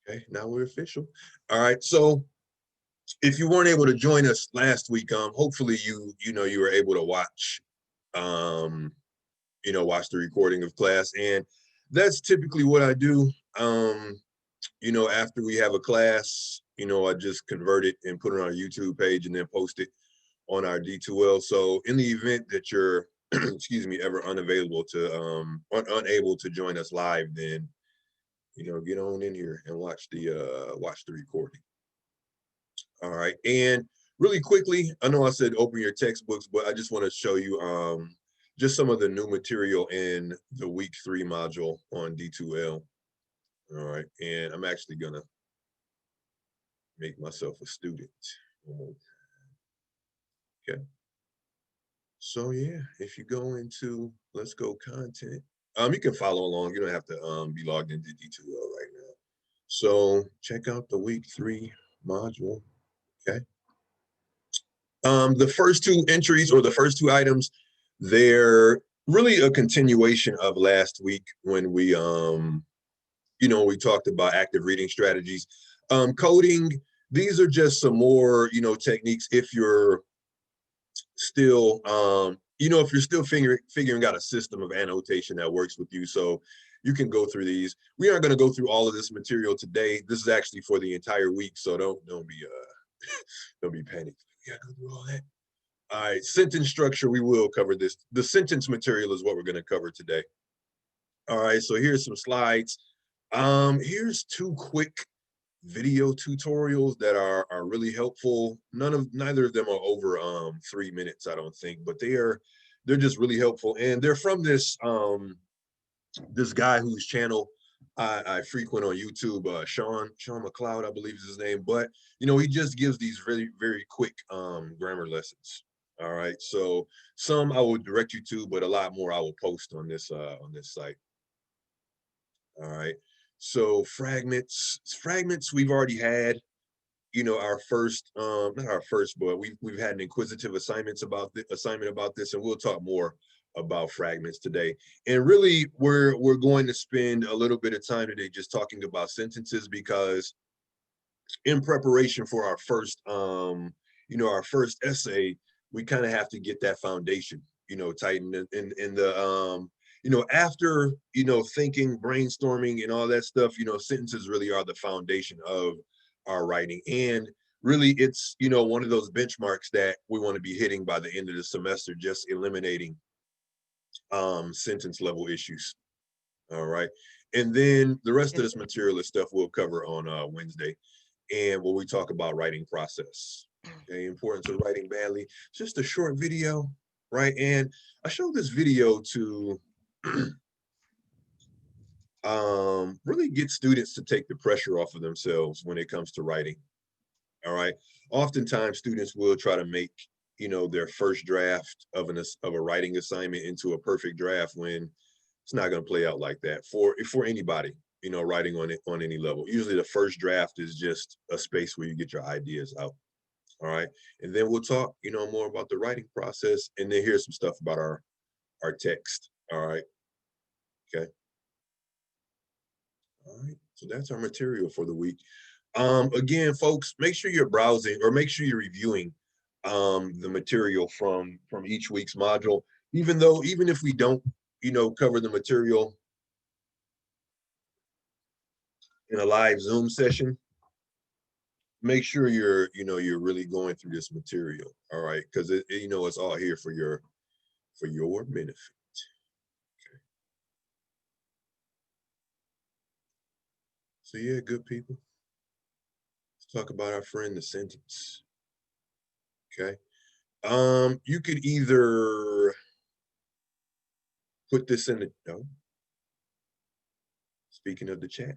Okay, now we're official. All right, so if you weren't able to join us last week, hopefully you were able to watch um watch the recording of class. And that's typically what I do. After we have a class, I just convert it and put it on our YouTube page and then post it on our D2L. So in the event that you're excuse me, ever unavailable to unable to join us live, then get on in here and watch the recording. All right. And really quickly, I know I said open your textbooks, but I just want to show you just some of the new material in the week 3 module on D2L. All right. And I'm actually gonna make myself a student. Okay. So yeah, if you go into let's go content, you can follow along. You don't have to be logged into D2L right now. So check out the week 3 module. Okay. The first two entries or the first two items, they're really a continuation of last week when we talked about active reading strategies. Coding, these are just some more, techniques if you're still, if you're still figuring out a system of annotation that works with you. So you can go through these. We aren't going to go through all of this material today. This is actually for the entire week, so don't be don't be panicked. We gotta go through all that. All right, sentence structure, we will cover this. The sentence material is what we're going to cover today. All right, so here's some slides. Here's two quick video tutorials that are really helpful. Neither of them are over 3 minutes, I don't think, but they're just really helpful. And they're from this guy whose channel I frequent on YouTube, Sean McLeod, I believe is his name. But he just gives these very, very quick grammar lessons. All right. So some I will direct you to, but a lot more I will post on this site. All right. So fragments we've already had, our first, not our first, but we've had an inquisitive assignment about this, and we'll talk more about fragments today. And really, we're going to spend a little bit of time today just talking about sentences, because in preparation for our first essay, we kind of have to get that foundation, tightened in the after thinking, brainstorming, and all that stuff. Sentences really are the foundation of our writing, and really it's one of those benchmarks that we want to be hitting by the end of the semester, just eliminating sentence level issues. All right. And then the rest of this material is stuff we'll cover on Wednesday, and where we talk about writing process. Okay, importance of writing badly. It's just a short video, right? And I showed this video to really get students to take the pressure off of themselves when it comes to writing. All right. Oftentimes, students will try to make their first draft of a writing assignment into a perfect draft, when it's not going to play out like that for anybody writing on any level. Usually the first draft is just a space where you get your ideas out. All right. And then we'll talk more about the writing process, and then here's some stuff about our text. All right. Okay. All right. So that's our material for the week. Again, folks, make sure you're browsing, or make sure you're reviewing the material from each week's module. Even if we don't cover the material in a live Zoom session, make sure you're really going through this material. All right, because it's all here for your benefit. Okay. So yeah, good people, let's talk about our friend the sentence. Okay. You could either put this in the speaking of the chat.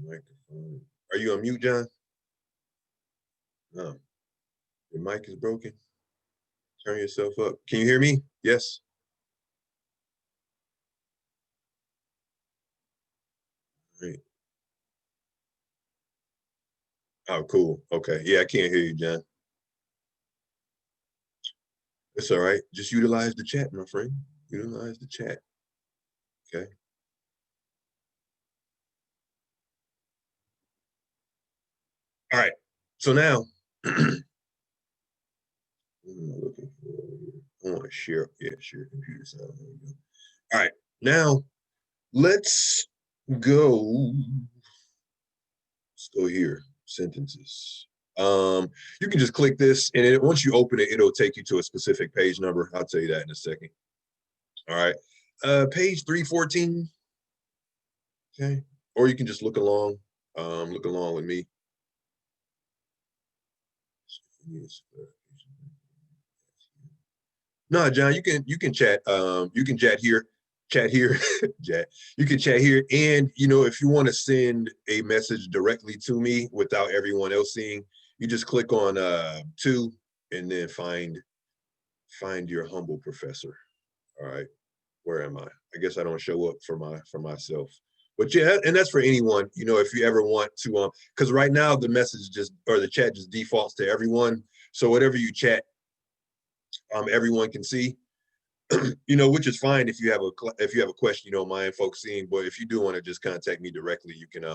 Microphone. Are you on mute, John? No. Your mic is broken. Turn yourself up. Can you hear me? Yes. Right. Oh, cool. Okay. Yeah, I can't hear you, John. It's all right. Just utilize the chat, my friend. Utilize the chat. Okay. All right. So now, what am I looking for? I want to share. Yeah, share computer sound. There we go. All right. Now, let's go. Let's go here. Sentences. You can just click this, and once you open it, it'll take you to a specific page number. I'll tell you that in a second. All right. Page 314. Okay. Or you can just look along. Look along with me. No, John, you can chat. You can chat here, chat. You can chat here, and if you want to send a message directly to me without everyone else seeing, you just click on to, and then find your humble professor. All right, where am I? I guess I don't show up for myself, but yeah, and that's for anyone. If you ever want to, because right now the message just or the chat just defaults to everyone. So whatever you chat, everyone can see. Which is fine if you have a question you don't mind folks seeing. But if you do want to just contact me directly, you can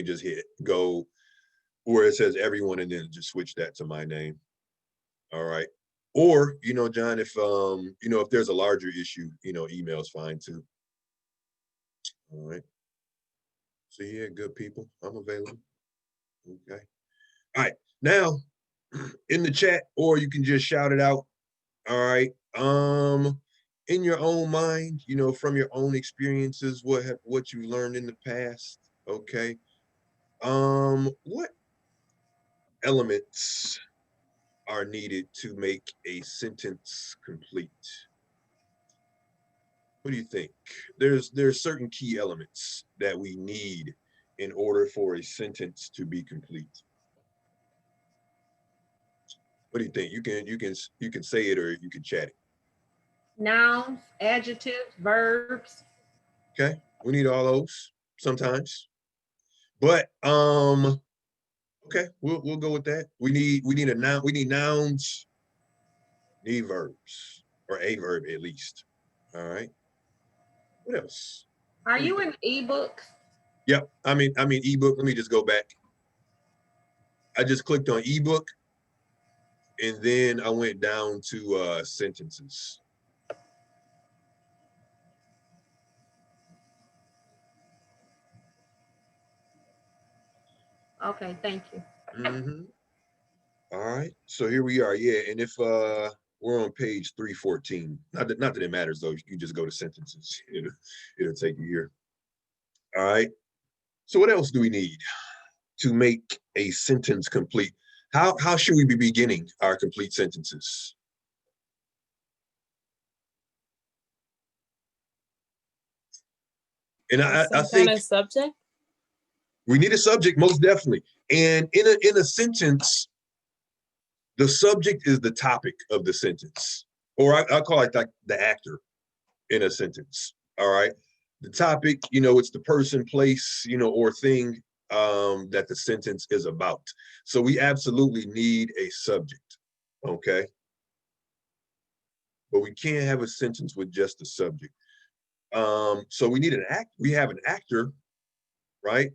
just hit go where it says everyone and then just switch that to my name. All right. Or, John, if there's a larger issue, email's fine too. All right. So yeah, good people. I'm available. Okay. All right. Now in the chat, or you can just shout it out. All right. In your own mind, from your own experiences, what you learned in the past. Okay. What elements are needed to make a sentence complete? What do you think? There's certain key elements that we need in order for a sentence to be complete. What do you think? You can say it or you can chat it. Nouns, adjectives, verbs. Okay. We need all those sometimes. But okay, we'll go with that. We need a noun, we need nouns, need verbs, or a verb at least. All right. What else? Are What do you you think? in ebooks? Yep. I mean ebook. Let me just go back. I just clicked on ebook and then I went down to sentences. Okay, thank you. Mm-hmm. All right. So here we are. Yeah. And if we're on page 314, not that it matters though. You just go to sentences. It'll take you here. All right. So what else do we need to make a sentence complete? How should we be beginning our complete sentences? And I Some kind think of subject. we need a subject, most definitely. And in a sentence, the subject is the topic of the sentence, or I call it like the actor in a sentence. All right. The topic, it's the person, place, or thing that the sentence is about. So we absolutely need a subject. Okay. But we can't have a sentence with just a subject. So we need an act. We have an actor, right?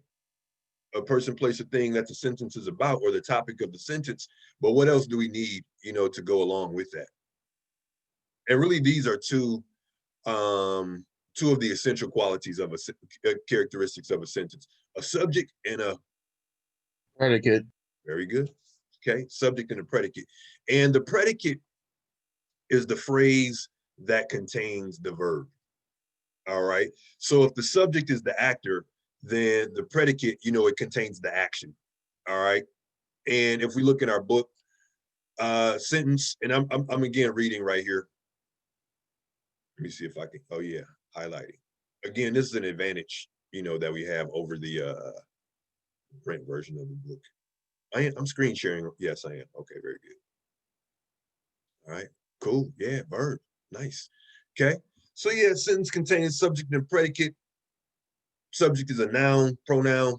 A person, place, a thing that the sentence is about, or the topic of the sentence. But what else do we need, to go along with that? And really, these are two of the essential qualities of characteristics of a sentence: a subject and a Predicate. very good. Okay, subject and a predicate, and the predicate is the phrase that contains the verb. All right. So if the subject is the actor, then the predicate, it contains the action. All right. And if we look in our book, sentence, and I'm again reading right here. Let me see if I can. Oh yeah, highlighting. Again, this is an advantage, that we have over the print version of the book. I'm screen sharing. Yes, I am. Okay, very good. All right, cool. Yeah, verb. Nice. Okay. So yeah, sentence contains subject and predicate. subject is a noun, pronoun,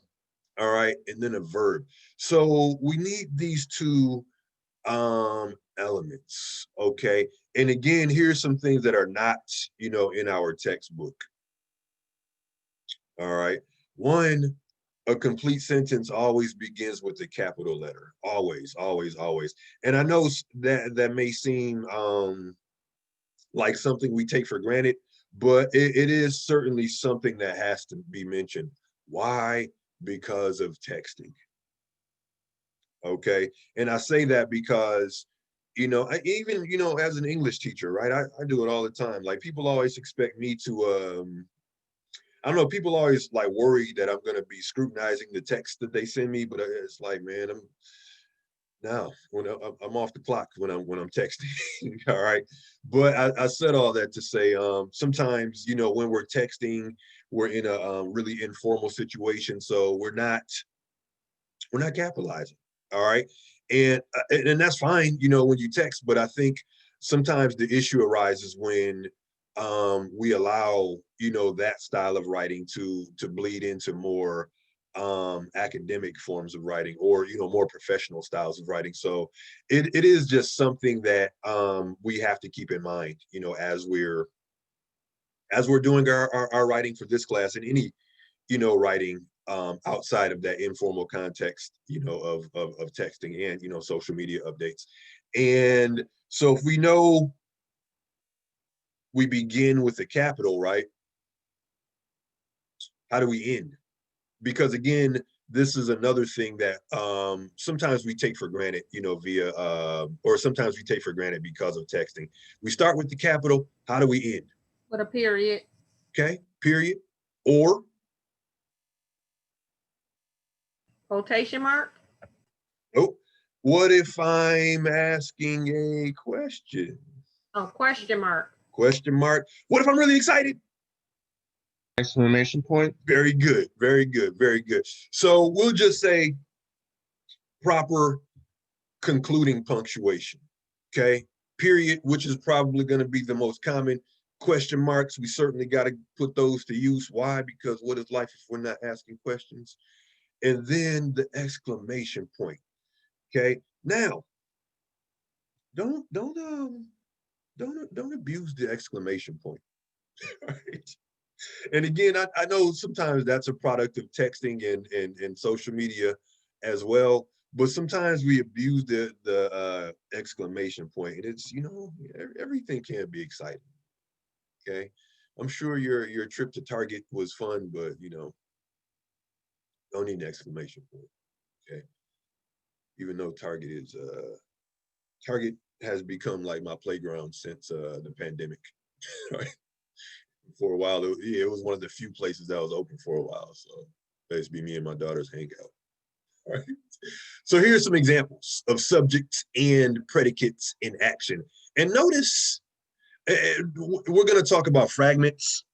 all right, and then a verb. So we need these two elements, okay? And again, here's some things that are not, in our textbook. All right. One, a complete sentence always begins with a capital letter. Always, always, always. And I know that may seem like something we take for granted, but it is certainly something that has to be mentioned. Why? Because of texting. Okay. And I say that because, even, as an English teacher, right? I do it all the time. Like people always expect me to, I don't know, people always like worry that I'm going to be scrutinizing the text that they send me, but it's like, man, I'm off the clock when I'm texting. All right. But I said all that to say, sometimes, when we're texting, we're in a really informal situation. So we're not capitalizing. All right. And that's fine, when you text, but I think sometimes the issue arises when we allow, that style of writing to bleed into more academic forms of writing, or more professional styles of writing. So it is just something that we have to keep in mind, as we're doing our writing for this class, and any writing outside of that informal context, of texting and, social media updates. And so if we know we begin with a capital, right? How do we end? Because again, this is another thing that sometimes we take for granted, via, or sometimes we take for granted because of texting. We start with the capital. How do we end? With a period. Okay, period. Or Quotation mark. nope. What if I'm asking a question? Oh, question mark. Question mark. What if I'm really excited? Exclamation point. Very good, very good, very good. So we'll just say proper concluding punctuation. Okay, period, which is probably going to be the most common. Question marks, we certainly got to put those to use. Why? Because what is life if we're not asking questions? And then the exclamation point. Okay, now don't abuse the exclamation point. Right? And again, I know sometimes that's a product of texting and social media as well, but sometimes we abuse the exclamation point, and it's, everything can be exciting. Okay, I'm sure your trip to Target was fun, but don't need an exclamation point. Okay, even though Target has become like my playground since the pandemic. Right? For a while, it was one of the few places that was open for a while. So that used to be me and my daughter's hangout. All right. So here's some examples of subjects and predicates in action. And notice we're going to talk about fragments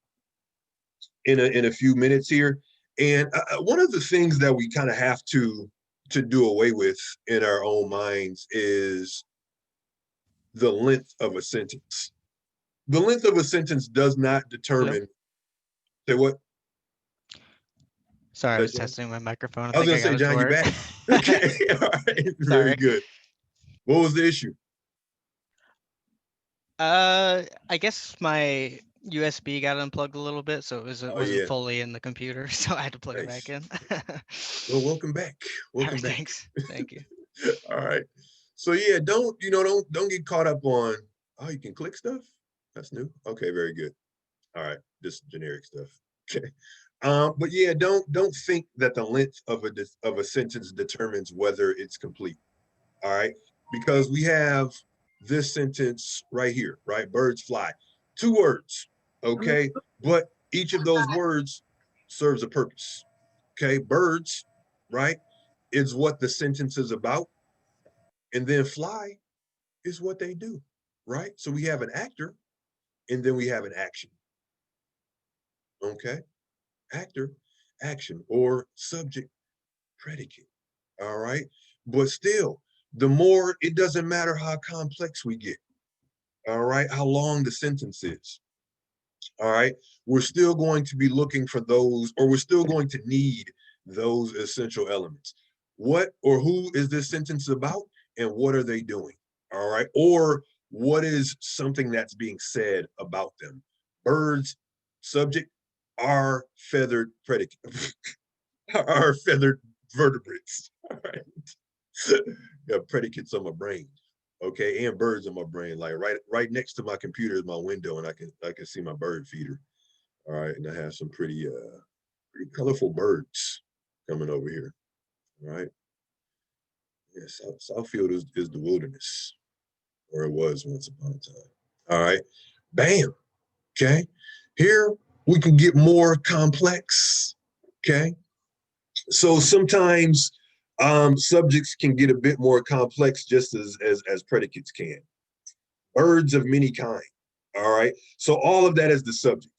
in a few minutes here. And one of the things that we kind of have to do away with in our own minds is the length of a sentence. The length of a sentence does not determine. Say what? Sorry, I was testing my microphone. I was gonna say, John, you back? Okay, all right, very good. What was the issue? I guess my USB got unplugged a little bit, so it wasn't fully in the computer, so I had to plug it back in. Well, welcome back. Welcome back. Thanks. Thank you. All right. So yeah, don't get caught up on, oh, you can click stuff. That's new. Okay, very good. All right, just generic stuff. Okay. But yeah, don't think that the length of a sentence determines whether it's complete. All right, because we have this sentence right here, right? Birds fly. 2 words, okay? But each of those words serves a purpose. Okay, birds, right, is what the sentence is about, and then fly is what they do, right? So we have an actor, and then we have an action. Okay, actor, action, or subject, predicate. All right, but still, the more, it doesn't matter how complex we get. All right, how long the sentence is. all right, we're still going to be looking for those, or we're still going to need those essential elements. What or who is this sentence about, and what are they doing? All right, or what is something that's being said about them? Birds, subject, are feathered predicate, are feathered vertebrates. All right, got predicates on my brain. Okay, and birds on my brain. Like right next to my computer is my window, and I can see my bird feeder. All right, and I have some pretty colorful birds coming over here. All right. Yeah, Southfield is the wilderness, or it was once upon a time. All right. Bam. Okay. Here we can get more complex. Okay. So sometimes subjects can get a bit more complex just as predicates can. Birds of many kinds. All right. So all of that is the subject.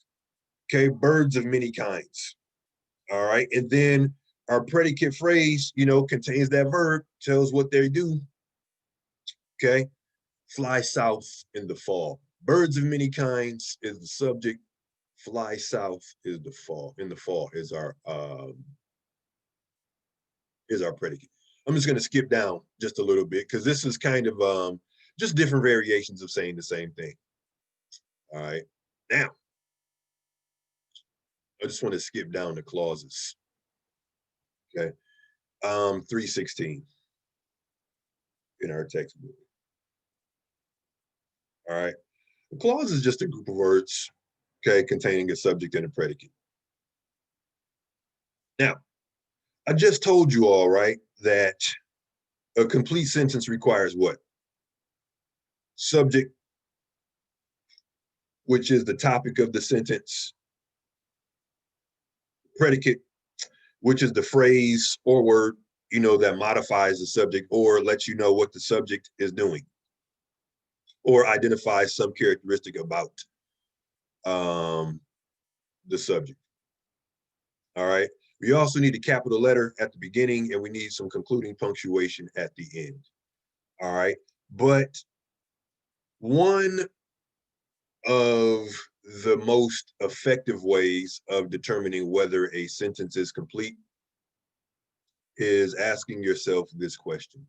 Okay. Birds of many kinds. All right. And then our predicate phrase, you know, contains that verb, tells what they do. Okay. Fly south in the fall. Birds of many kinds is the subject. Fly south is the fall. In the fall is our predicate. I'm just going to skip down just a little bit because this is kind of just different variations of saying the same thing. All right. Now, I just want to skip down the clauses. Okay. 316 in our textbook. All right. A clause is just a group of words, okay, containing a subject and a predicate. Now, I just told you all, right, that a complete sentence requires what? Subject, which is the topic of the sentence. Predicate, which is the phrase or word, you know, that modifies the subject or lets you know what the subject is doing or identifies some characteristic about the subject. All right. We also need a capital letter at the beginning, and we need some concluding punctuation at the end. All right. But one of the most effective ways of determining whether a sentence is complete is asking yourself this question.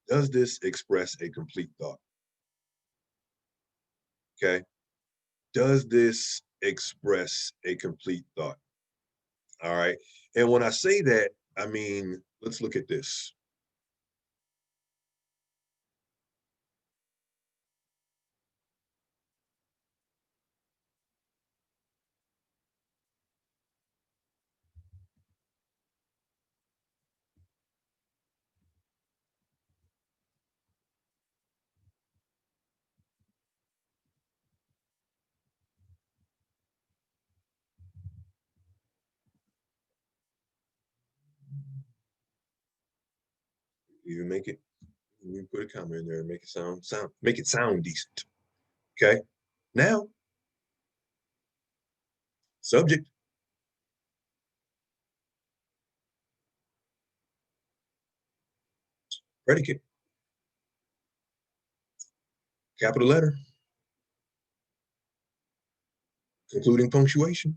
Does this express a complete thought? Okay. Does this express a complete thought? All right. And when I say that, I mean, let's look at this. You make it, you put a comma in there and make it sound decent. Okay. Now, subject. Predicate. Capital letter. Concluding punctuation.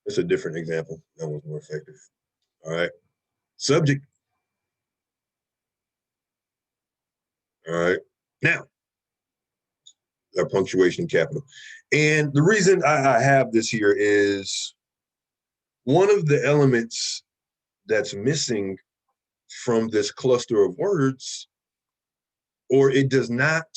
That's a different example. That one's more effective. All right. Subject. All right. Now, our punctuation capital. And the reason I have this here is one of the elements that's missing from this cluster of words, or it does not,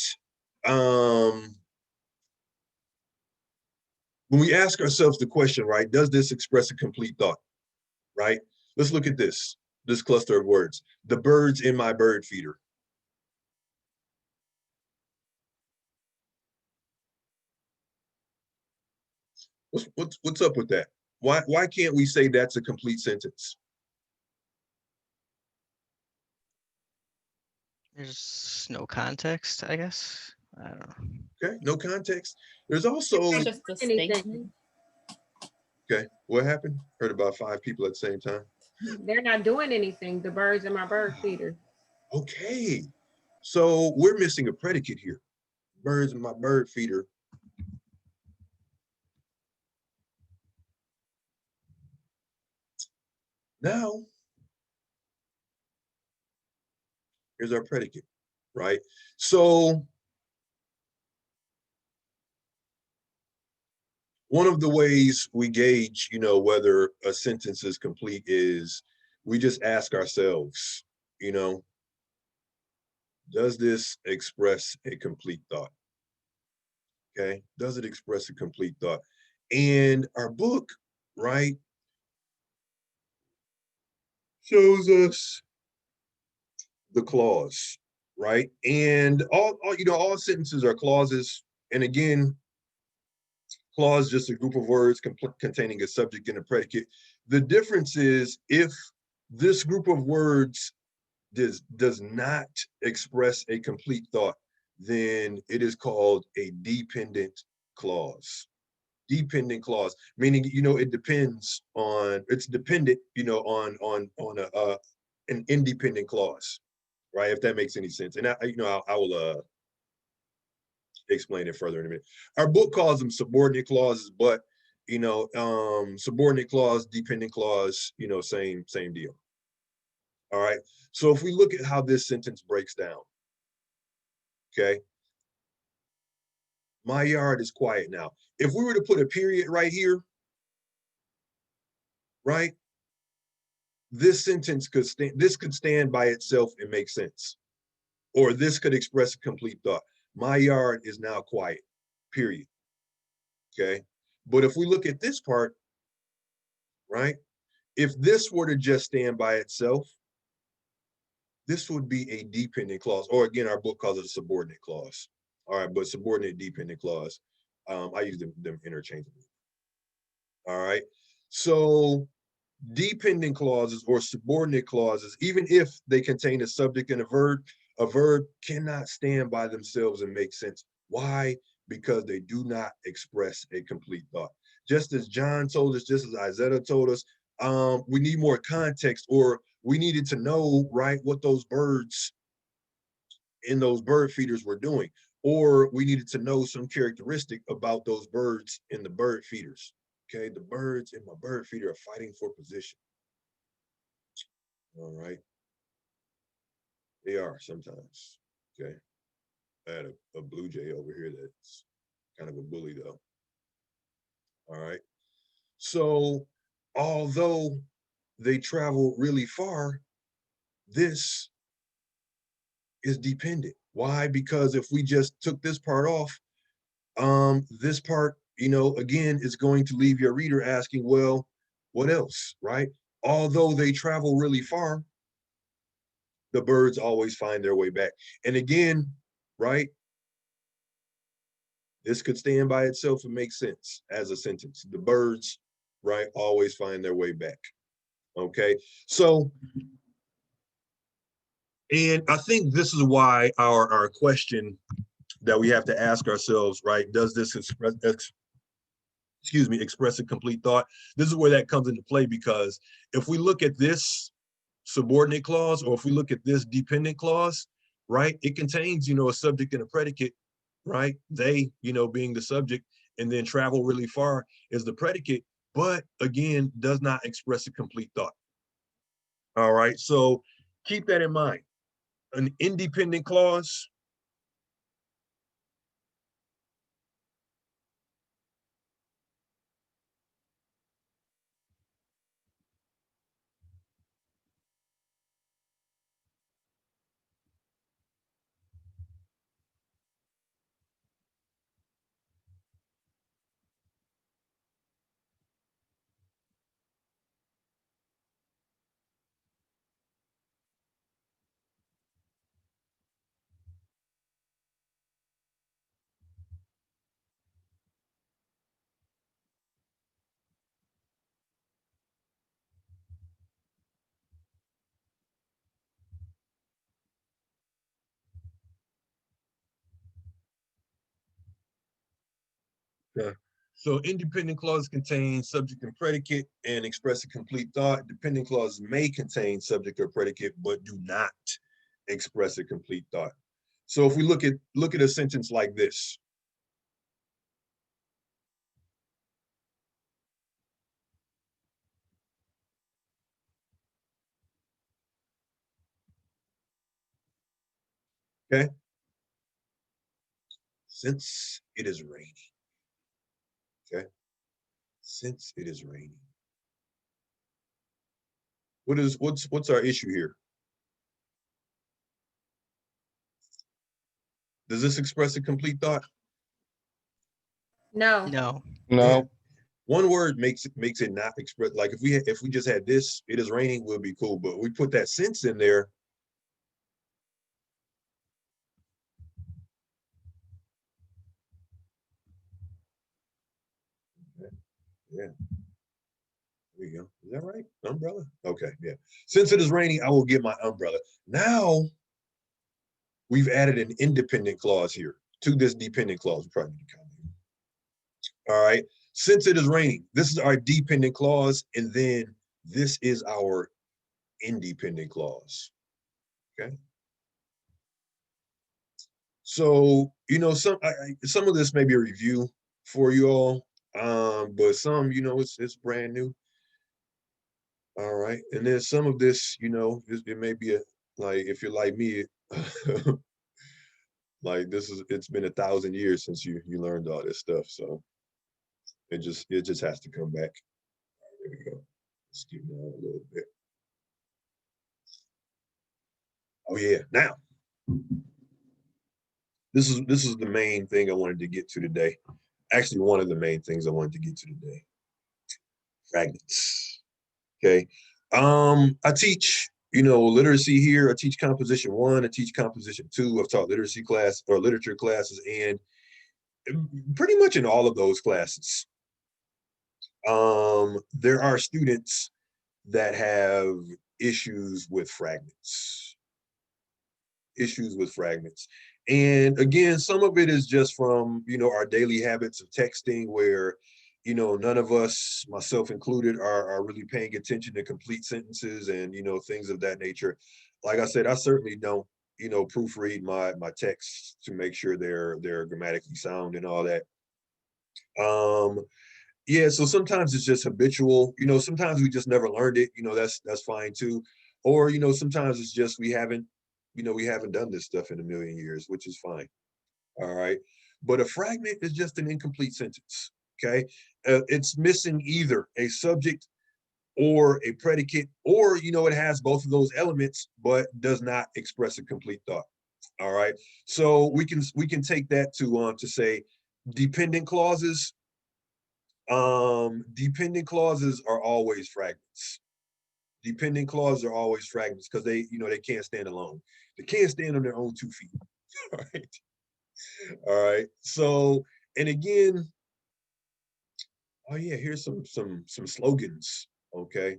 when we ask ourselves the question, right, does this express a complete thought, right? Let's look at this cluster of words. The birds in my bird feeder. What's up with that? Why can't we say that's a complete sentence? There's no context, I guess. I don't know. Okay, no context. There's also, Can't Just a anything. statement. okay, what happened? Heard about 5 people at the same time. They're not doing anything. The birds in my bird feeder. Okay, so we're missing a predicate here. Birds in my bird feeder. Now, here's our predicate, right? So one of the ways we gauge, whether a sentence is complete is we just ask ourselves, does this express a complete thought? Okay, does it express a complete thought? And our book, right, shows us the clause, right? And all sentences are clauses. And again, clause just a group of words containing a subject and a predicate. The difference is if this group of words does not express a complete thought, then it is called a dependent clause. Dependent clause, meaning it depends on, it's dependent, on an independent clause, right? If that makes any sense. And I will explain it further in a minute. Our book calls them subordinate clauses, but subordinate clause, dependent clause, same deal. All right. So if we look at how this sentence breaks down, okay. My yard is quiet now. If we were to put a period right here, right, this sentence could stand by itself and make sense. Or this could express a complete thought. My yard is now quiet, period. Okay. But if we look at this part, right, if this were to just stand by itself, this would be a dependent clause, or again, our book calls it a subordinate clause. All right, but subordinate dependent clause. I use them interchangeably. All right. So dependent clauses or subordinate clauses, even if they contain a subject and a verb cannot stand by themselves and make sense. Why? Because they do not express a complete thought. Just as John told us, just as Isaiah told us, we need more context, or we needed to know, right, what those birds in those bird feeders were doing, or we needed to know some characteristic about those birds in the bird feeders. Okay, the birds in my bird feeder are fighting for position. All right. They are sometimes. Okay. I had a blue jay over here that's kind of a bully though. All right. So although they travel really far, this is dependent. Why? Because if we just took this part off, this part, again, is going to leave your reader asking, well, what else, right? Although they travel really far, the birds always find their way back. And again, right, this could stand by itself and make sense as a sentence. The birds, right, always find their way back. Okay, so, and I think this is why our question that we have to ask ourselves, right, does this express a complete thought? This is where that comes into play, because if we look at this subordinate clause, or if we look at this dependent clause, right, it contains, a subject and a predicate, right? They, being the subject, and then travel really far is the predicate, but again, does not express a complete thought. All right, so keep that in mind. An independent clause, So independent clauses contain subject and predicate and express a complete thought. Dependent clauses may contain subject or predicate, but do not express a complete thought. So if we look at a sentence like this. Okay. Since it is raining. Okay. Since it is raining. What's our issue here? Does this express a complete thought? No. No. No. One word makes it not express. Like if we just had this, it is raining, would be cool. But we put that since in there. Yeah. There you go. Is that right? Umbrella? Okay, yeah. Since it is raining, I will get my umbrella. Now we've added an independent clause here to this dependent clause. We probably need to comment. All right. Since it is raining, this is our dependent clause, and then this is our independent clause. Okay. So, some of this may be a review for you all, but some, it's brand new. All right. And then some of this, it may be like, if you're like me, like it's been 1,000 years since you learned all this stuff. So it just has to come back. There we go. Let's skip down a little bit. Oh yeah. Now, this is the main thing I wanted to get to today. Actually, one of the main things I wanted to get to today. Fragments. Okay. I teach, literacy here. I teach composition 1, I teach composition 2. I've taught literacy class or literature classes, and pretty much in all of those classes, there are students that have issues with fragments. And again, some of it is just from, our daily habits of texting where, none of us, myself included, are really paying attention to complete sentences and, things of that nature. Like I said, I certainly don't, proofread my texts to make sure they're grammatically sound and all that. Yeah, so sometimes it's just habitual, sometimes we just never learned it, that's fine too. Or, sometimes it's just we haven't done this stuff in a million years, which is fine. All right. But a fragment is just an incomplete sentence. Okay. It's missing either a subject or a predicate, or, it has both of those elements, but does not express a complete thought. All right. So we can take that to say dependent clauses. Dependent clauses are always fragments. Dependent clauses are always fragments because they can't stand alone. They can't stand on their own 2 feet. All right. All right. So, and again, oh yeah, here's some slogans, okay,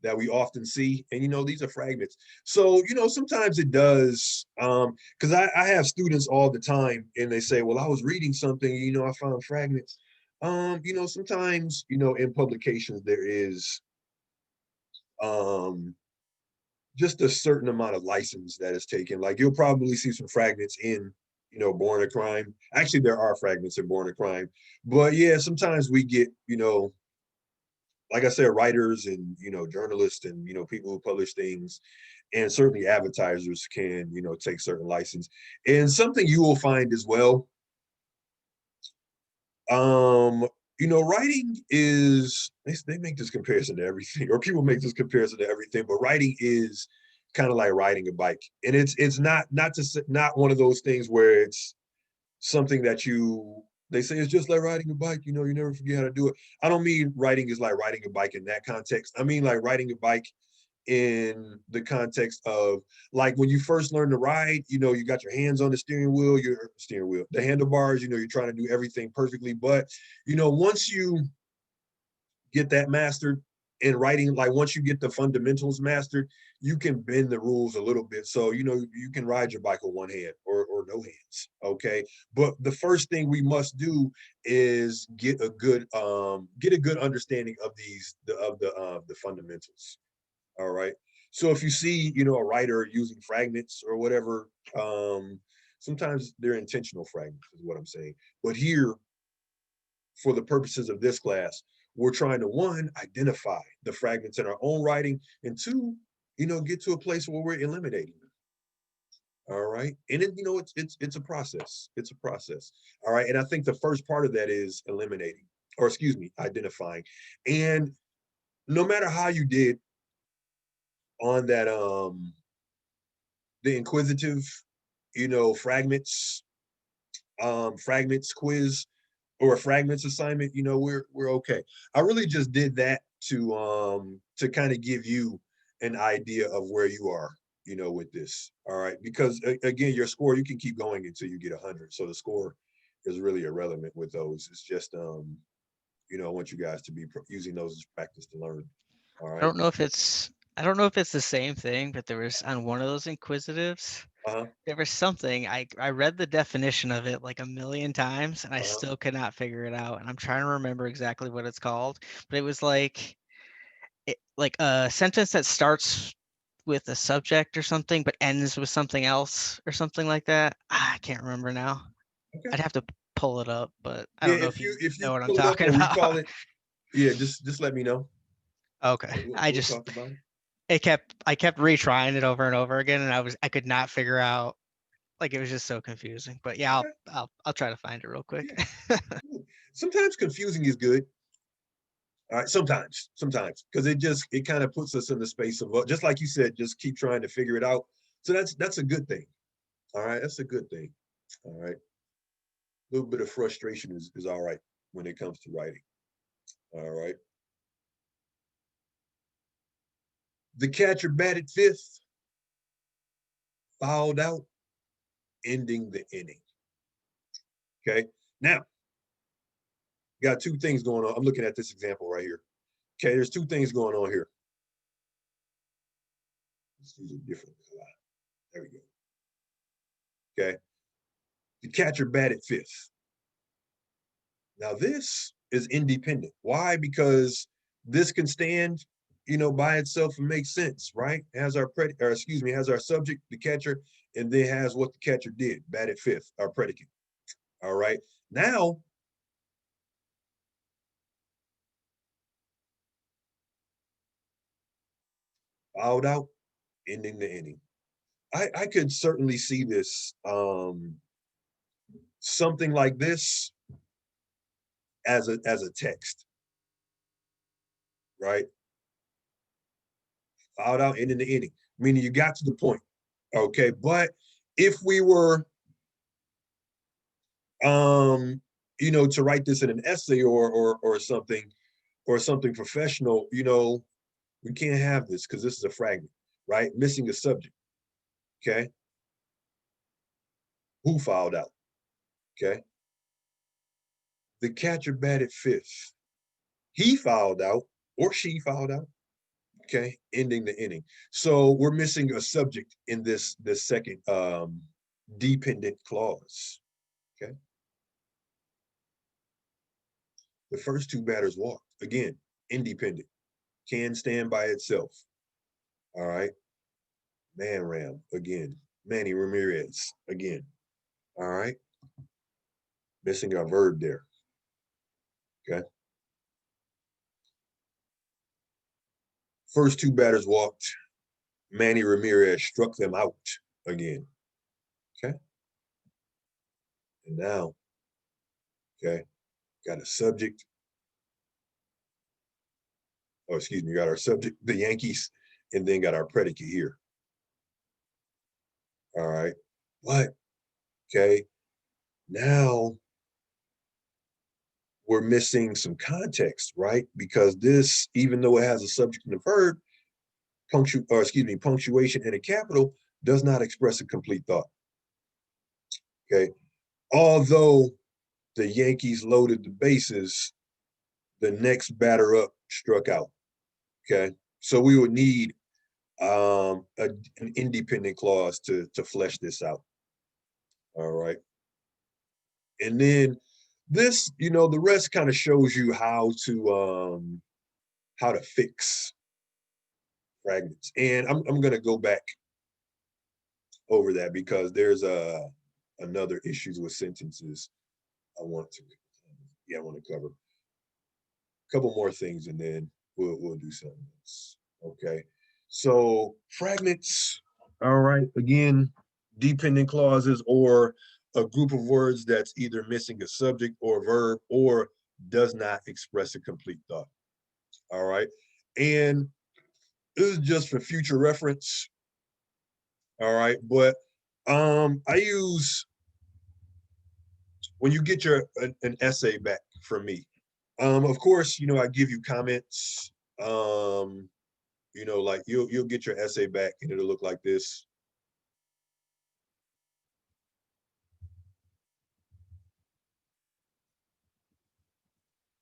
that we often see. And these are fragments. So, sometimes it does, because I have students all the time and they say, well, I was reading something, I found fragments. Sometimes, in publications there is just a certain amount of license that is taken. Like you'll probably see some fragments in, Born a Crime. Actually, there are fragments in Born a Crime. But yeah, sometimes we get, like I said, writers and, journalists and, people who publish things, and certainly advertisers can, take certain license. And something you will find as well, writing is, they make this comparison to everything, or people make this comparison to everything, but writing is kind of like riding a bike. And it's not one of those things where it's something that they say it's just like riding a bike, you never forget how to do it. I don't mean writing is like riding a bike in that context. I mean like riding a bike in the context of like when you first learn to ride, you got your hands on the the handlebars, you're trying to do everything perfectly. But, once you get that mastered in writing, like once you get the fundamentals mastered, you can bend the rules a little bit. So, you know, you can ride your bike with one hand or no hands. Okay. But the first thing we must do is get a good understanding of the fundamentals. All right. So if you see, you know, a writer using fragments or whatever, sometimes they're intentional fragments, is what I'm saying. But here, for the purposes of this class, we're trying to, one, identify the fragments in our own writing, and two, you know, get to a place where we're eliminating them. All right. And then, you know, it's a process. It's a process. All right. And I think the first part of that is eliminating, or excuse me, identifying. And no matter how you did on that, the inquisitive, you know, fragments quiz or a fragments assignment, you know, we're okay. I really just did that to kind of give you an idea of where you are, you know, with this. All right. Because again, your score, you can keep going until you get 100. So the score is really irrelevant with those. It's just you know, I want you guys to be using those as practice to learn. All right. I don't know if it's the same thing, but there was on one of those inquisitives, Uh-huh. there was something I read the definition of it like a million times and I Uh-huh. still could not figure it out. And I'm trying to remember exactly what it's called, but it was like like a sentence that starts with a subject or something, but ends with something else or something like that. I can't remember now. Okay. I'd have to pull it up, but I Yeah, don't know if you if you know what I'm pull it up talking or recall about. it, yeah, just let me know. Okay. We'll talk about it. I kept retrying it over and over again and I could not figure out, like it was just so confusing. But yeah, Okay. I'll try to find it real quick. Yeah. Sometimes confusing is good. All right, sometimes, because it kind of puts us in the space of, just like you said, just keep trying to figure it out. So that's a good thing. All right, that's a good thing. All right, a little bit of frustration is all right when it comes to writing. All right. The catcher batted fifth, fouled out, ending the inning. Okay. Now, got two things going on. I'm looking at this example right here. Okay, there's two things going on here. Let's use a different color. There we go. Okay. The catcher batted fifth. Now this is independent. Why? Because this can stand, you know, by itself and make sense, right? Has our has our subject, the catcher, and then has what the catcher did, batted fifth, our predicate. All right. Now, fouled out, ending the inning. I could certainly see this, something like this as a text, right? Fouled out, ending the inning, meaning you got to the point. Okay, but if we were, you know, to write this in an essay or something professional, you know, we can't have this because this is a fragment, right? Missing a subject. Okay. Who fouled out? Okay. The catcher batted fifth. He fouled out or she fouled out. Okay, ending the inning. So we're missing a subject in this second dependent clause. Okay. The first two batters walked. Again, independent. Can stand by itself. All right. Man Ram again. Manny Ramirez again. All right. Missing our verb there. Okay. First two batters walked. Manny Ramirez struck them out again. Okay. And now, okay, got a subject. Oh, excuse me, got our subject, the Yankees, and then got our predicate here. All right. But, okay, now we're missing some context, right? Because this, even though it has a subject and a verb, punctuation and a capital does not express a complete thought. Okay. Although the Yankees loaded the bases, the next batter up struck out. Okay, so we would need an independent clause to flesh this out. All right. And then this, the rest kind of shows you how to fix fragments. And I'm gonna go back over that because there's another issues with sentences I want to cover. A couple more things and then we'll do something else. Okay. So fragments, all right, again, dependent clauses or a group of words that's either missing a subject or verb or does not express a complete thought. All right. And this is just for future reference. All right. But I use when you get an essay back from me, of course, I give you comments. Like you'll get your essay back and it'll look like this.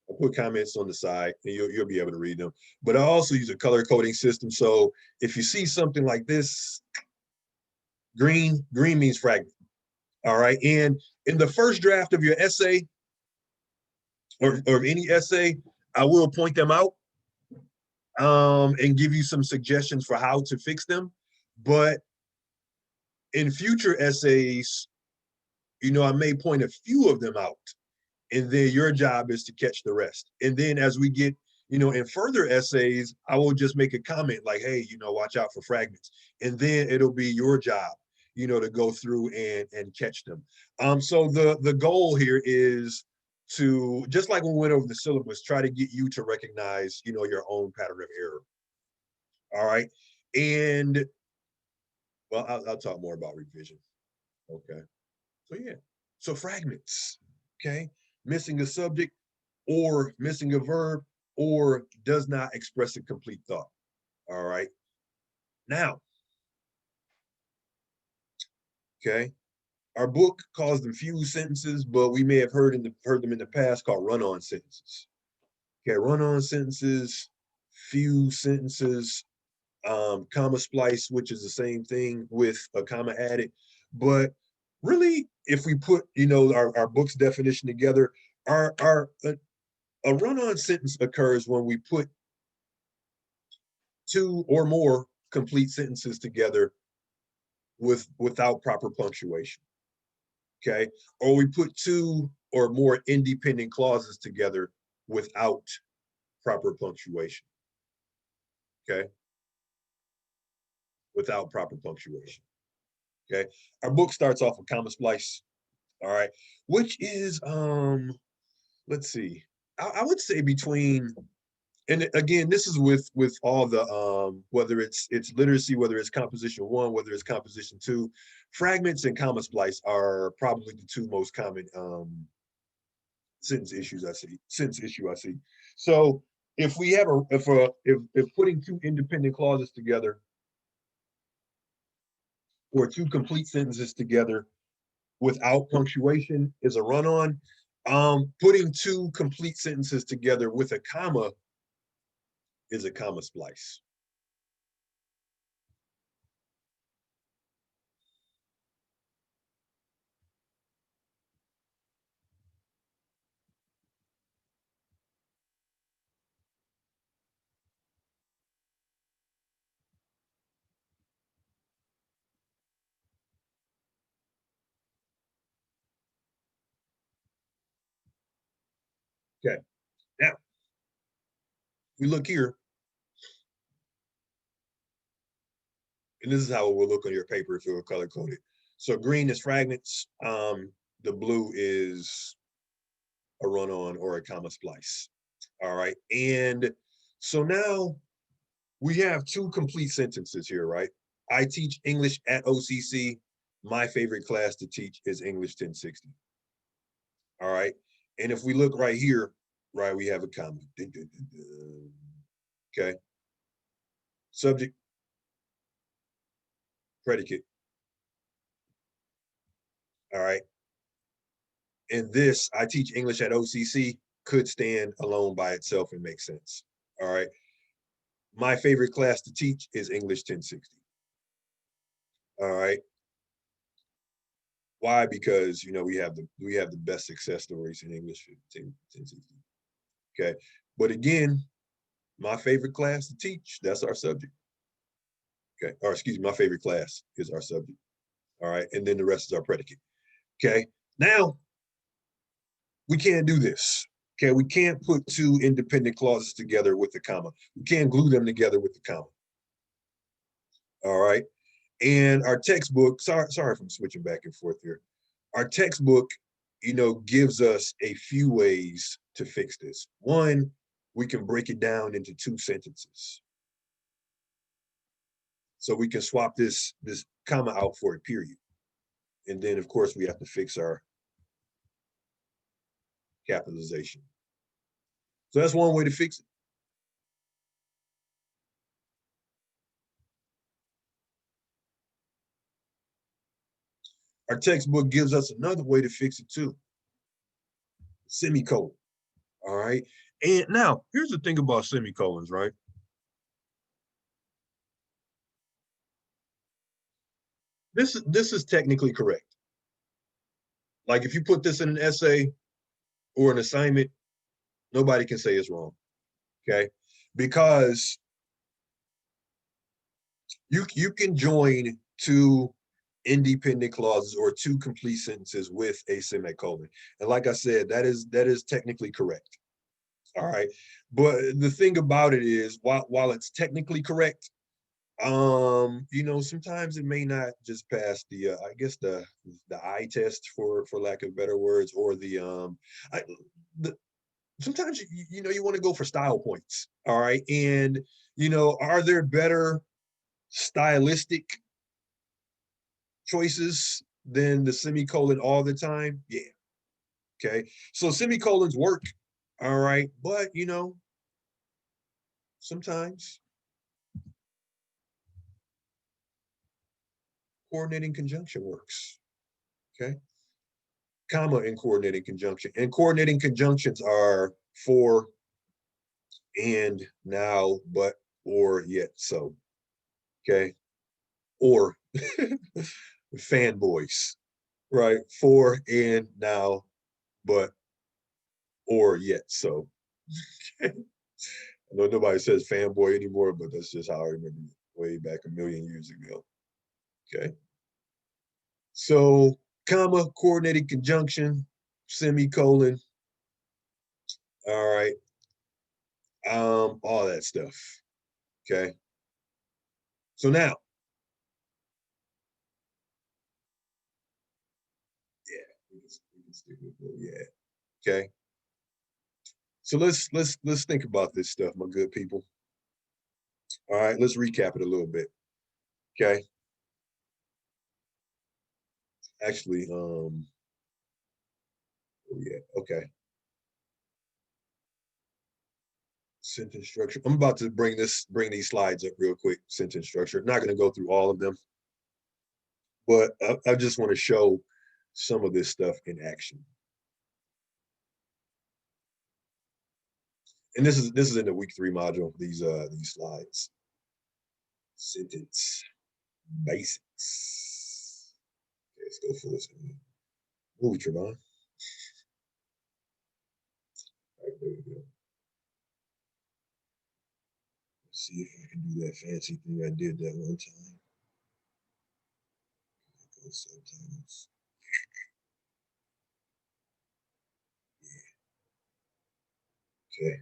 I'll put comments on the side and you'll be able to read them. But I also use a color coding system. So if you see something like this, green means fragment. All right. And in the first draft of your essay or any essay, I will point them out and give you some suggestions for how to fix them. But in future essays, I may point a few of them out, and then your job is to catch the rest. And then as we get, in further essays, I will just make a comment like, hey, watch out for fragments. And then it'll be your job, to go through and catch them. So the goal here is to, just like when we went over the syllabus, try to get you to recognize, your own pattern of error. All right. And well, I'll talk more about revision. Okay. So yeah. So fragments. Okay. Missing a subject or missing a verb or does not express a complete thought. All right. Now, okay. Our book calls them fused sentences, but we may have heard them in the past called run-on sentences. Okay, run-on sentences, fused sentences, comma splice, which is the same thing with a comma added. But really, if we put, our book's definition together, a run-on sentence occurs when we put two or more complete sentences together without proper punctuation. Okay, or we put two or more independent clauses together without proper punctuation. Okay, without proper punctuation. Okay, our book starts off with comma splice. All right, which is let's see, I would say between, and again, this is with all the whether it's literacy, whether it's composition 1, whether it's composition 2, fragments and comma splice are probably the two most common sentence issue I see. So if we have if putting two independent clauses together or two complete sentences together without punctuation is a run-on, putting two complete sentences together with a comma is a comma splice. Okay, now we look here, and this is how it will look on your paper if it were color coded. So green is fragments, the blue is a run-on or a comma splice. All right, and so now we have two complete sentences here, right? I teach English at OCC. My favorite class to teach is English 1060. All right, and if we look right here, right, we have a comma. Okay, subject, predicate. All right, and this, I teach English at OCC, could stand alone by itself and make sense. All right. my favorite class to teach is English 1060. All right. Why? Because we have the best success stories in English 1060. Okay. But again, my favorite class to teach, that's our subject. Okay. Or excuse me, my favorite class is our subject. All right. And then the rest is our predicate. Okay. Now, we can't do this. Okay. We can't put two independent clauses together with the comma. We can't glue them together with the comma. All right. And our textbook, sorry if I'm switching back and forth here. Our textbook, gives us a few ways to fix this. One, we can break it down into two sentences. So we can swap this comma out for a period. And then, of course, we have to fix our capitalization. So that's one way to fix it. Our textbook gives us another way to fix it too. Semicolon. All right. And now here's the thing about semicolons, right? This is technically correct. Like if you put this in an essay or an assignment, nobody can say it's wrong. Okay. Because you can join two independent clauses or two complete sentences with a semicolon. And like I said, that is technically correct. All right. But the thing about it is, while it's technically correct, sometimes it may not just pass the I guess the eye test for lack of better words, or sometimes you want to go for style points. All right. And are there better stylistic choices than the semicolon all the time? Yeah. Okay. So semicolons work. All right. But sometimes coordinating conjunction works. Okay. Comma and coordinating conjunction. And coordinating conjunctions are for, and, now, but, or, yet, so. Okay. Or fanboys, right? For, and, now, but, or, yet, so. I know nobody says fanboy anymore, but that's just how I remember it way back a million years ago. Okay. So, comma, coordinating conjunction, semicolon. All right. All that stuff. Okay. So now, yeah, we can stick with it. Yeah. Okay. So let's think about this stuff, my good people. All right, let's recap it a little bit. Okay. Actually, yeah, okay. Sentence structure. I'm about to bring these slides up real quick. Sentence structure. Not going to go through all of them, but I just want to show some of this stuff in action. And this is in the week 3 module. These slides. Sentence basics. Okay, let's go for this one. Move, Trevon. All right, there we go. Let's see if I can do that fancy thing I did that one time. Sometimes. Yeah. Okay.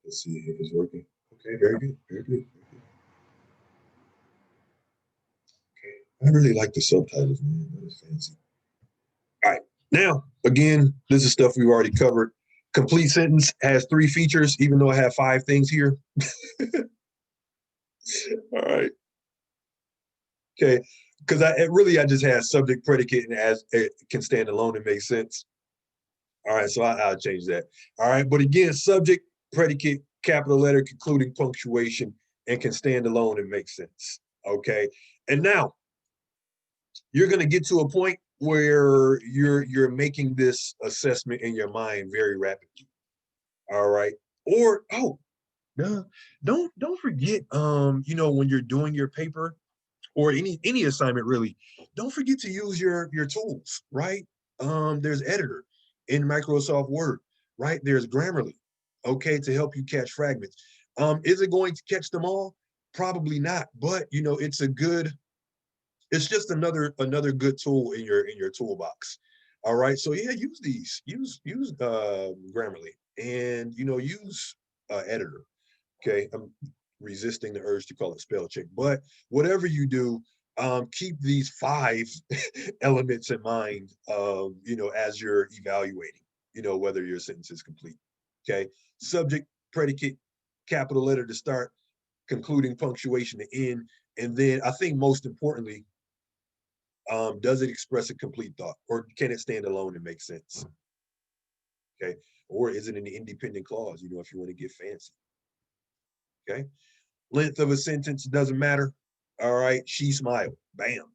Let's see if it's working. Okay, very good, very good, very good. Okay, I really like the subtitles, man. That is fancy. All right, now again, this is stuff we've already covered. Complete sentence has 3 features, even though I have 5 things here. All right. Okay, because I just had subject, predicate, and as it can stand alone and make sense. All right, so I'll change that. All right, but again, subject, predicate, capital letter, concluding punctuation, and can stand alone and make sense. Okay, and now you're going to get to a point where you're making this assessment in your mind very rapidly. All right, or No, don't forget, you know, when you're doing your paper or any assignment really, don't forget to use your tools, right? There's Editor in Microsoft Word, right? There's Grammarly, okay, to help you catch fragments. Is it going to catch them all? Probably not, but you know, it's just another good tool in your toolbox. All right, so yeah, use these, use Grammarly, and you know, use Editor. Okay, I'm resisting the urge to call it spell check, but whatever you do, keep these 5 elements in mind, you know, as you're evaluating, you know, whether your sentence is complete. Okay, subject, predicate, capital letter to start, concluding punctuation to end, and then I think most importantly, does it express a complete thought, or can it stand alone and make sense? Okay, or is it an independent clause? You know, if you want to get fancy. Okay, length of a sentence doesn't matter. All right, she smiled. Bam.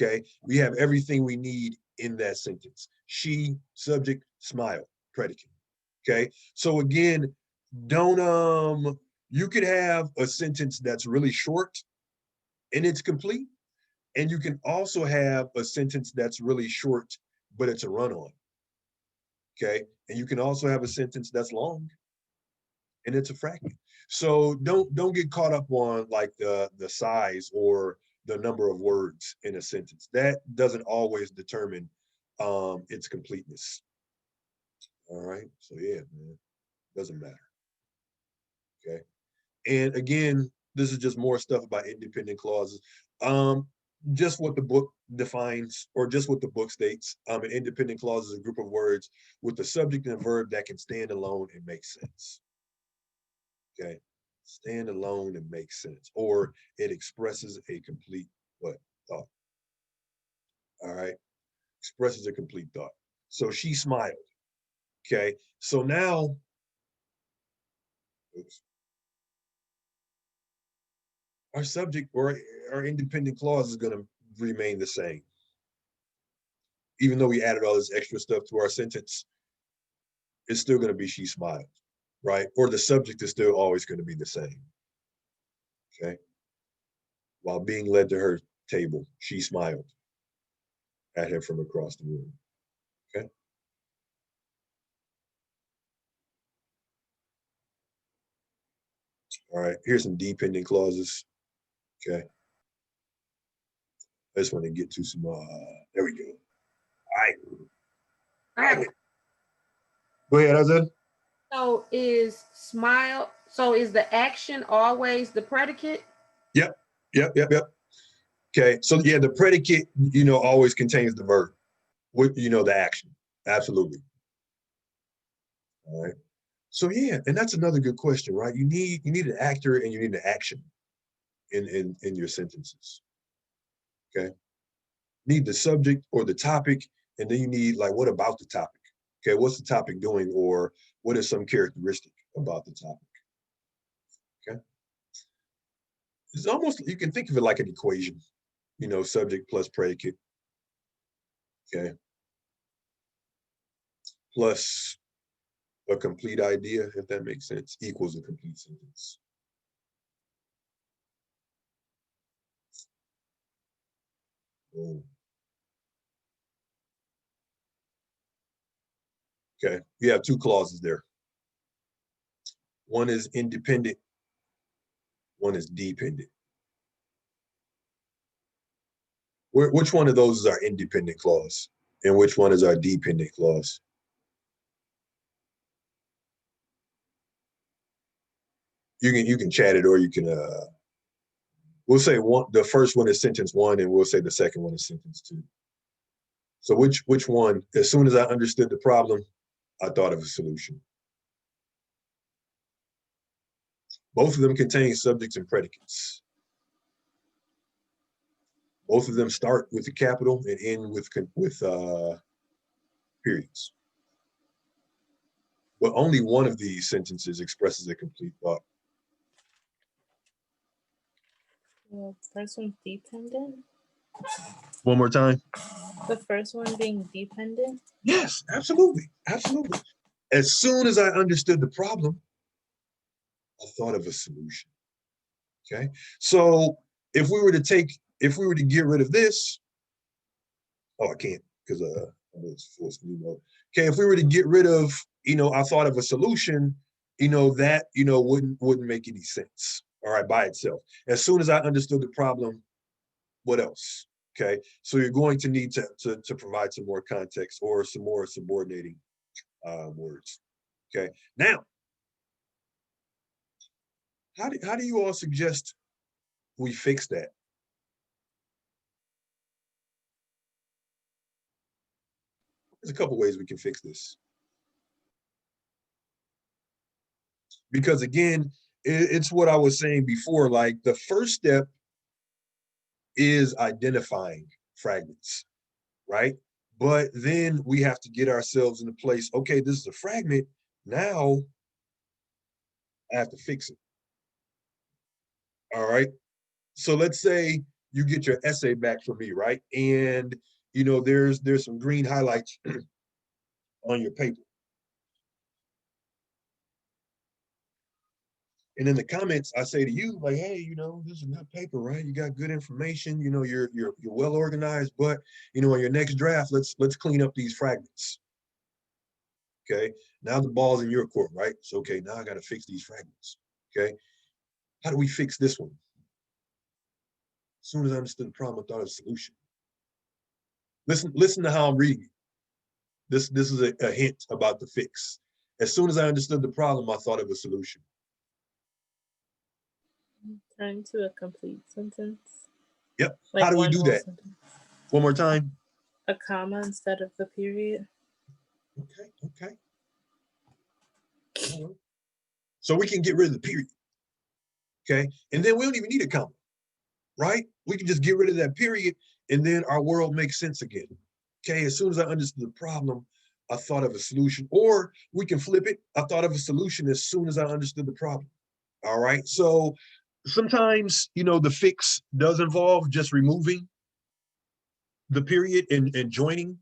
Okay, we have everything we need in that sentence. She, subject, smile, predicate. Okay, so again, don't you could have a sentence that's really short and it's complete, and you can also have a sentence that's really short but it's a run-on. Okay, and you can also have a sentence that's long and it's a fragment. So don't get caught up on like the size or the number of words in a sentence. That doesn't always determine its completeness. All right, so yeah, man, doesn't matter. Okay, and again, this is just more stuff about independent clauses. Um, just what the book defines, or just what the book states. An independent clause is a group of words with the subject and a verb that can stand alone and make sense. Okay, stand alone and make sense, or it expresses a complete what thought. All right, expresses a complete thought. So she smiled. Okay, so now, oops, our subject or our independent clause is going to remain the same, even though we added all this extra stuff to our sentence. It's still going to be she smiled, right? Or the subject is still always going to be the same. Okay, while being led to her table, she smiled at him from across the room. Okay. All right, here's some dependent clauses. Okay. I just want to get to some, there we go. All right. Go ahead, Azad. So is smile, so is the action always the predicate? Yep. Okay, so yeah, the predicate, you know, always contains the verb, with, you know, the action. Absolutely. All right. So yeah, and that's another good question, right? You need an actor and you need an action in your sentences. Okay. Need the subject or the topic, and then you need like, what about the topic? Okay, what's the topic doing, or what is some characteristic about the topic? Okay. It's almost, you can think of it like an equation, you know, subject plus predicate. Okay. Plus a complete idea, if that makes sense, equals a complete sentence. Boom. Okay, you have 2 clauses there. One is independent, one is dependent. Which one of those is our independent clause, and which one is our dependent clause? You can chat it, or you can we'll say the first one is sentence 1, and we'll say the second one is sentence 2. So which one? As soon as I understood the problem, I thought of a solution. Both of them contain subjects and predicates. Both of them start with a capital and end with periods. But only one of these sentences expresses a complete thought. The first one's dependent. One more time. The first one being dependent. Yes, absolutely. As soon as I understood the problem, I thought of a solution. Okay, so if we were to get rid of this, oh, I can't because it's full screen mode. Okay, if we were to get rid of, I thought of a solution, that wouldn't make any sense. All right, by itself. As soon as I understood the problem, what else? Okay, so you're going to need to provide some more context or some more subordinating words. Okay, now, how do you all suggest we fix that? There's a couple ways we can fix this. Because again, it's what I was saying before, like the first step is identifying fragments, right? But then we have to get ourselves in a place, okay, this is a fragment, now I have to fix it. All right, so let's say you get your essay back from me, right? And there's some green highlights on your paper. And in the comments, I say to you, like, hey, this is a good paper, right? You got good information, you're well organized, but in your next draft, let's clean up these fragments. Okay, now the ball's in your court, right? So okay, now I got to fix these fragments. Okay, how do we fix this one? As soon as I understood the problem, I thought of a solution. Listen to how I'm reading it. This is a hint about the fix. As soon as I understood the problem, I thought of a solution. Turn to a complete sentence. Yep. Like how do we do that? Sentence. One more time. A comma instead of the period. Okay. So we can get rid of the period. Okay. And then we don't even need a comma, right? We can just get rid of that period and then our world makes sense again. Okay. As soon as I understood the problem, I thought of a solution. Or we can flip it. I thought of a solution as soon as I understood the problem. All right. So sometimes, the fix does involve just removing the period and joining,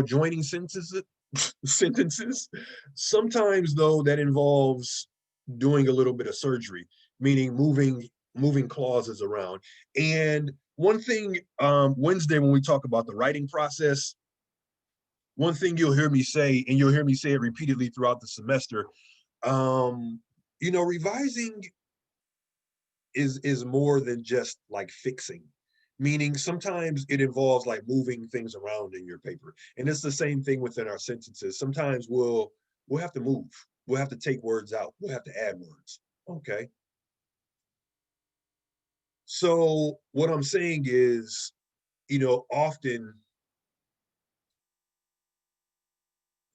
joining sentences. Sometimes, though, that involves doing a little bit of surgery, meaning moving clauses around. And one thing, Wednesday, when we talk about the writing process, one thing you'll hear me say, and you'll hear me say it repeatedly throughout the semester, revising is more than just like fixing. Meaning sometimes it involves like moving things around in your paper. And it's the same thing within our sentences. Sometimes we'll have to move. We'll have to take words out. We'll have to add words. Okay. So what I'm saying is, often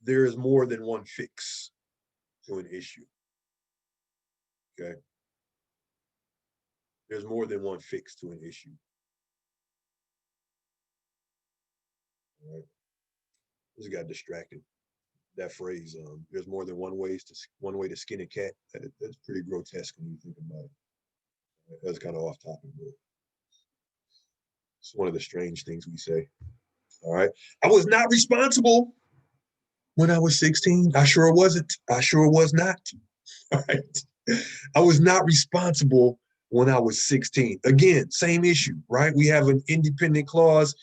there is more than one fix to an issue. Okay. There's more than one fix to an issue. All right. Just got distracted. That phrase, there's more than one way to skin a cat. That's pretty grotesque when you think about it. That's kind of off topic, but it's one of the strange things we say. All right. I was not responsible when I was 16. I sure wasn't. I sure was not. All right. I was not responsible when I was 16. Again, same issue, right? We have an independent clause.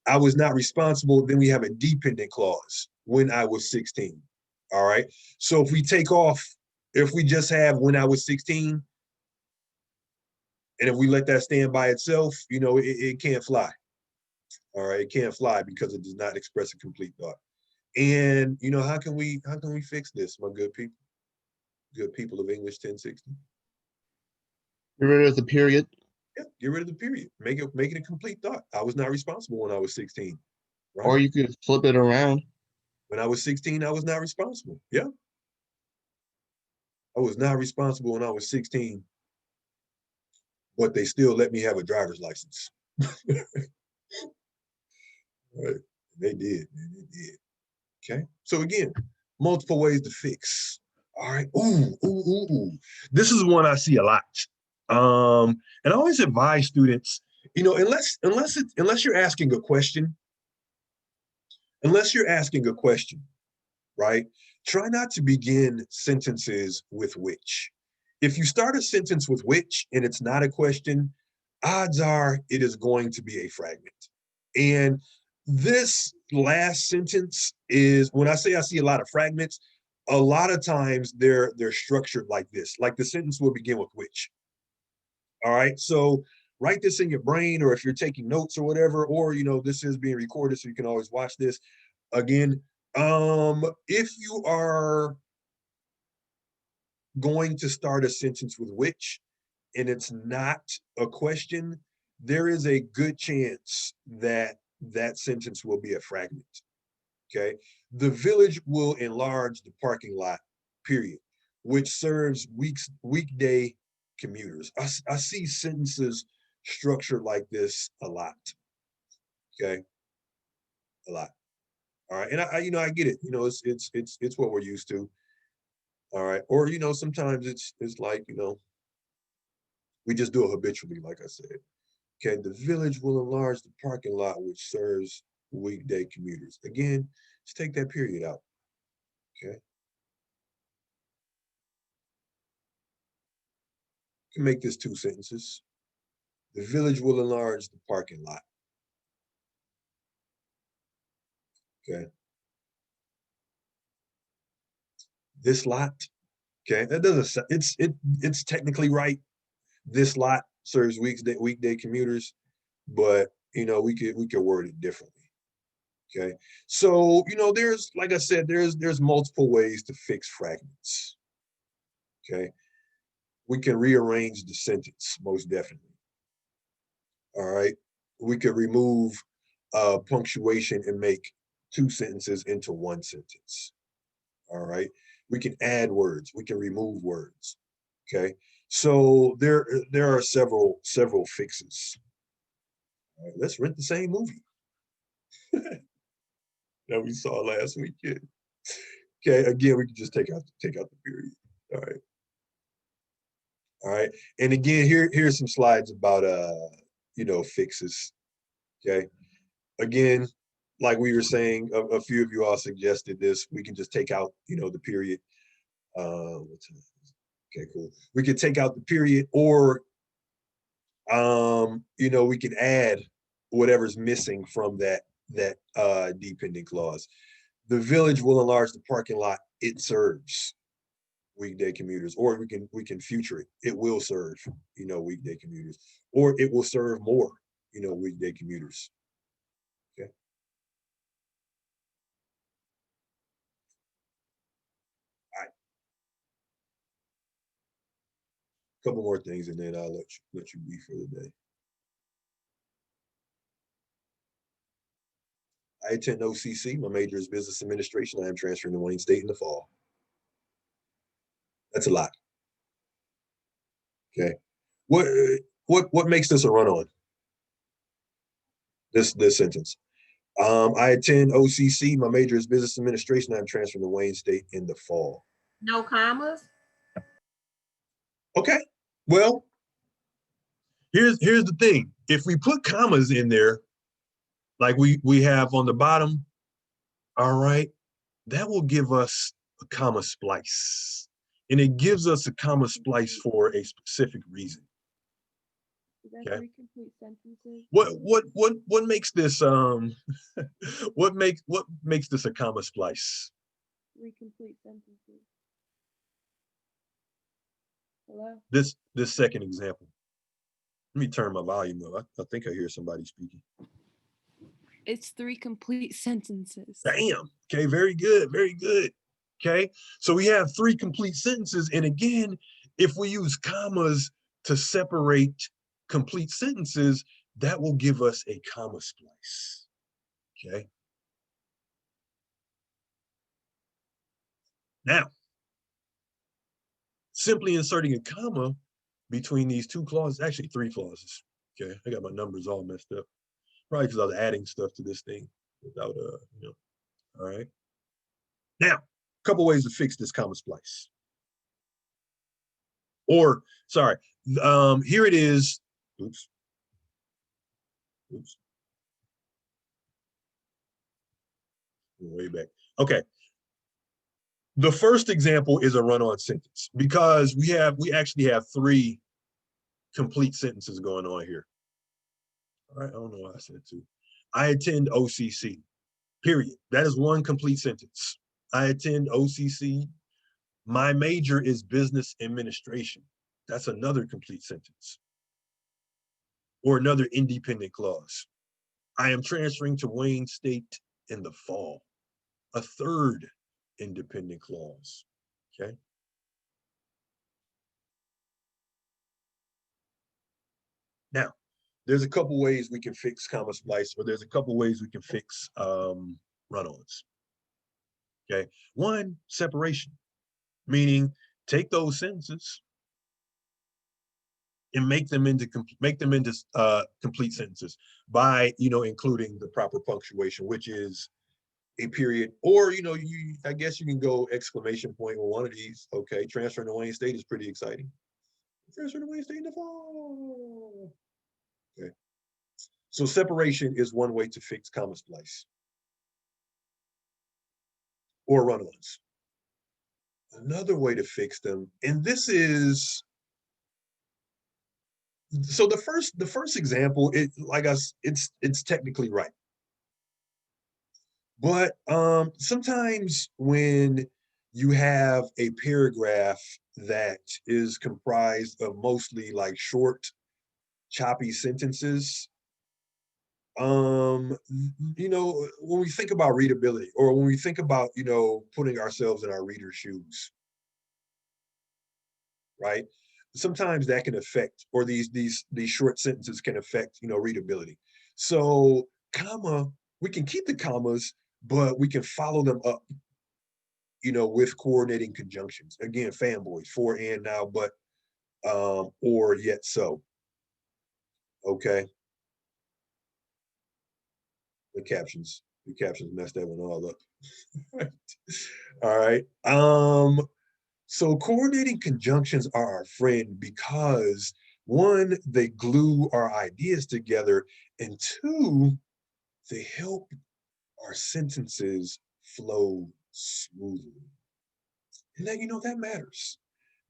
I was not responsible. Then we have a dependent clause when I was 16. All right. So if we take off, if we just have when I was 16, and if we let that stand by itself, it can't fly. All right. It can't fly because it does not express a complete thought. And, how can we fix this, my good people? Good people of English 1060. Get rid of the period. Yeah, get rid of the period. Make it a complete thought. I was not responsible when I was 16. Right? Or you could flip it around. When I was 16, I was not responsible. Yeah. I was not responsible when I was 16, but they still let me have a driver's license. Right. They did, man. They did. Okay. So again, multiple ways to fix. All right. Ooh. This is one I see a lot. And I always advise students, unless you're asking a question, right? Try not to begin sentences with which. If you start a sentence with which and it's not a question, odds are it is going to be a fragment. And this last sentence is, when I say I see a lot of fragments, a lot of times they're structured like this. Like the sentence will begin with which. All right, so write this in your brain, or if you're taking notes or whatever, or this is being recorded, so you can always watch this again. If you are going to start a sentence with which and it's not a question, there is a good chance that that sentence will be a fragment. Okay, the village will enlarge the parking lot, period, which serves weekday commuters. I see sentences structured like this a lot. Okay, a lot. All right, and I get it. It's what we're used to. All right, or sometimes it's like we just do it habitually, like I said. Okay, the village will enlarge the parking lot, which serves weekday commuters. Again, just take that period out. Okay. You can make this 2 sentences. The village will enlarge the parking lot. Okay. This lot. Okay, that doesn't. It's technically right. This lot serves weekday commuters, but we could word it differently. Okay, so there's, like I said, there's multiple ways to fix fragments. Okay, we can rearrange the sentence, most definitely. All right, we could remove punctuation and make 2 sentences into 1 sentence. All right, we can add words, we can remove words. Okay, so there are several fixes. All right, let's rent the same movie that we saw last weekend. Okay, again, we can just take out the period. All right. All right. And again, here's some slides about fixes. Okay. Again, like we were saying, a few of you all suggested this. We can just take out, the period. Okay, cool. We could take out the period, or we can add whatever's missing from that dependent clause. The village will enlarge the parking lot it serves weekday commuters, or we can future it. It will serve, weekday commuters, or it will serve more, weekday commuters. Okay. All right. Couple more things, and then I'll let you be for the day. I attend OCC. My major is business administration. I am transferring to Wayne State in the fall. That's a lot. Okay. What makes this a run-on? This sentence. I attend OCC. My major is business administration. I'm transferring to Wayne State in the fall. No commas? Okay. Well, here's the thing. If we put commas in there, like we have on the bottom, all right, that will give us a comma splice. And it gives us a comma splice for a specific reason. Okay. 3 complete sentences. What makes this what makes this a comma splice? 3 complete sentences. Hello? This second example. Let me turn my volume up. I think I hear somebody speaking. It's 3 complete sentences. Damn. Okay, very good, very good. Okay, so we have 3 complete sentences, and again, if we use commas to separate complete sentences, that will give us a comma splice. Okay. Now, simply inserting a comma between these 2 clauses, actually 3 clauses. Okay, I got my numbers all messed up. Probably because I was adding stuff to this thing without all right. Now, a couple ways to fix this comma splice. Or, sorry, here it is. Oops. Way back. Okay. The first example is a run-on sentence because we actually have 3 complete sentences going on here. All right, I don't know why I said 2. I attend OCC, period. That is one complete sentence. I attend OCC. My major is business administration. That's another complete sentence. Or another independent clause. I am transferring to Wayne State in the fall. A third independent clause, okay? Now, there's a couple ways we can fix comma splice, or there's a couple ways we can fix run-ons. Okay, one, separation, meaning take those sentences and make them into complete sentences by including the proper punctuation, which is a period, or I guess you can go exclamation point with one of these. Okay, transferring to Wayne State is pretty exciting. Transferring to Wayne State in the fall. Okay. So separation is one way to fix comma splice or run-ons. Another way to fix them, and this is, so the first example, it's technically right. But sometimes when you have a paragraph that is comprised of mostly like short, choppy sentences, when we think about readability, or when we think about putting ourselves in our reader's shoes, right? Sometimes that can affect, or these short sentences can affect readability. So we can keep the commas, but we can follow them up with coordinating conjunctions. Again, fanboys, for, and, now, but, or, yet, so. Okay. The captions messed that one all up. All right. So coordinating conjunctions are our friend because, one, they glue our ideas together, and 2, they help our sentences flow smoothly. And that matters.